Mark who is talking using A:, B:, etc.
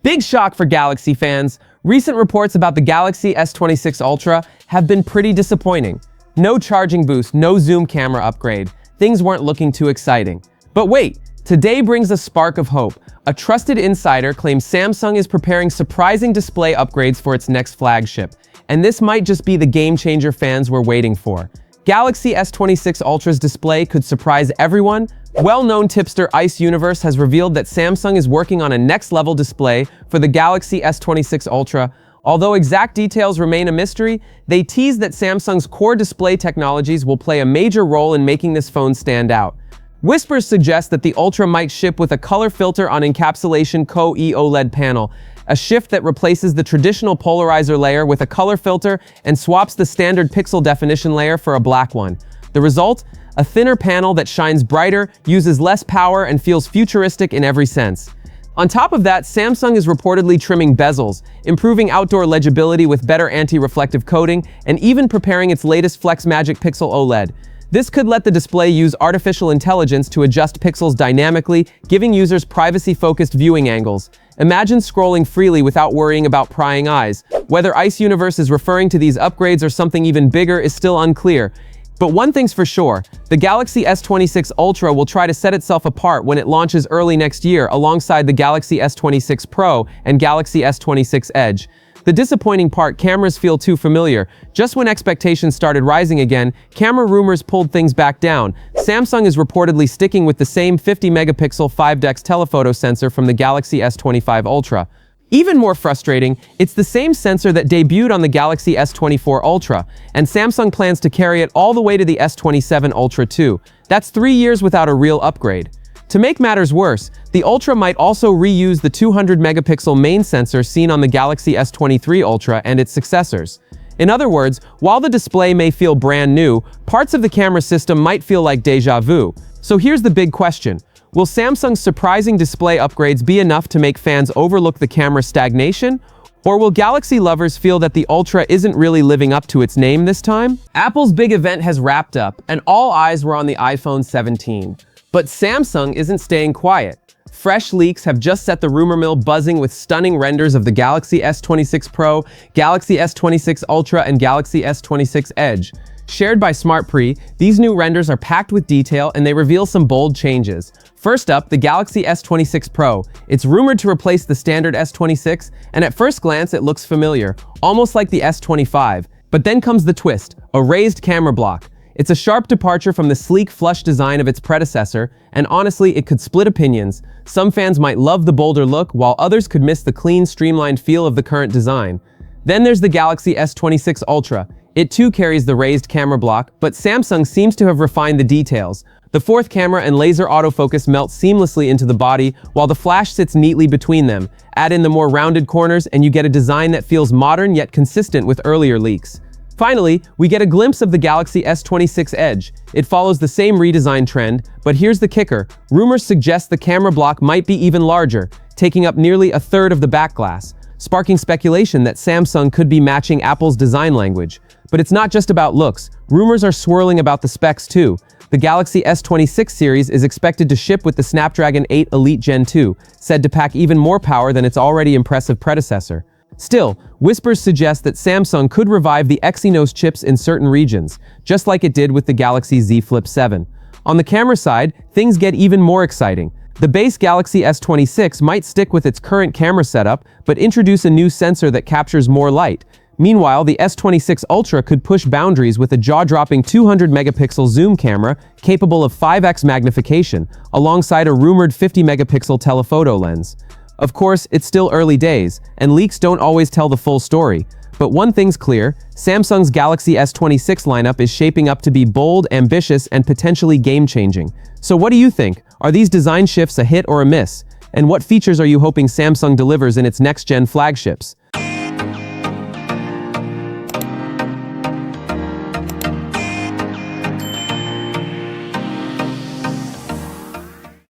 A: Big shock for Galaxy fans. Recent reports about the Galaxy S26 Ultra have been pretty disappointing. No charging boost, no zoom camera upgrade. Things weren't looking too exciting. But wait, today brings a spark of hope. A trusted insider claims Samsung is preparing surprising display upgrades for its next flagship. And this might just be the game changer fans were waiting for. Galaxy S26 Ultra's display could surprise everyone. Well-known tipster Ice Universe has revealed that Samsung is working on a next-level display for the Galaxy S26 Ultra. Although exact details remain a mystery, they tease that Samsung's core display technologies will play a major role in making this phone stand out. Whispers suggest that the Ultra might ship with a color filter on encapsulation Co-OLED panel, a shift that replaces the traditional polarizer layer with a color filter and swaps the standard pixel definition layer for a black one. The result? A thinner panel that shines brighter, uses less power, and feels futuristic in every sense. On top of that, Samsung is reportedly trimming bezels, improving outdoor legibility with better anti-reflective coating, and even preparing its latest Flex Magic Pixel OLED. This could let the display use artificial intelligence to adjust pixels dynamically, giving users privacy-focused viewing angles. Imagine scrolling freely without worrying about prying eyes. Whether Ice Universe is referring to these upgrades or something even bigger is still unclear. But one thing's for sure, the Galaxy S26 Ultra will try to set itself apart when it launches early next year alongside the Galaxy S26 Pro and Galaxy S26 Edge. The disappointing part, cameras feel too familiar. Just when expectations started rising again, camera rumors pulled things back down. Samsung is reportedly sticking with the same 50-megapixel 5DX telephoto sensor from the Galaxy S25 Ultra. Even more frustrating, it's the same sensor that debuted on the Galaxy S24 Ultra, and Samsung plans to carry it all the way to the S27 Ultra too. That's 3 years without a real upgrade. To make matters worse, the Ultra might also reuse the 200-megapixel main sensor seen on the Galaxy S23 Ultra and its successors. In other words, while the display may feel brand new, parts of the camera system might feel like déjà vu. So here's the big question. Will Samsung's surprising display upgrades be enough to make fans overlook the camera stagnation? Or will Galaxy lovers feel that the Ultra isn't really living up to its name this time? Apple's big event has wrapped up, and all eyes were on the iPhone 17. But Samsung isn't staying quiet. Fresh leaks have just set the rumor mill buzzing with stunning renders of the Galaxy S26 Pro, Galaxy S26 Ultra, and Galaxy S26 Edge. Shared by SmartPre, these new renders are packed with detail and they reveal some bold changes. First up, the Galaxy S26 Pro. It's rumored to replace the standard S26, and at first glance it looks familiar, almost like the S25. But then comes the twist, a raised camera block. It's a sharp departure from the sleek, flush design of its predecessor, and honestly, it could split opinions. Some fans might love the bolder look, while others could miss the clean, streamlined feel of the current design. Then there's the Galaxy S26 Ultra. It too carries the raised camera block, but Samsung seems to have refined the details. The fourth camera and laser autofocus melt seamlessly into the body, while the flash sits neatly between them. Add in the more rounded corners, and you get a design that feels modern yet consistent with earlier leaks. Finally, we get a glimpse of the Galaxy S26 Edge. It follows the same redesign trend, but here's the kicker. Rumors suggest the camera block might be even larger, taking up nearly a third of the back glass, sparking speculation that Samsung could be matching Apple's design language. But it's not just about looks. Rumors are swirling about the specs too. The Galaxy S26 series is expected to ship with the Snapdragon 8 Elite Gen 2, said to pack even more power than its already impressive predecessor. Still, whispers suggest that Samsung could revive the Exynos chips in certain regions, just like it did with the Galaxy Z Flip 7. On the camera side, things get even more exciting. The base Galaxy S26 might stick with its current camera setup, but introduce a new sensor that captures more light. Meanwhile, the S26 Ultra could push boundaries with a jaw-dropping 200-megapixel zoom camera capable of 5x magnification, alongside a rumored 50-megapixel telephoto lens. Of course, it's still early days, and leaks don't always tell the full story. But one thing's clear, Samsung's Galaxy S26 lineup is shaping up to be bold, ambitious, and potentially game-changing. So what do you think? Are these design shifts a hit or a miss? And what features are you hoping Samsung delivers in its next-gen flagships?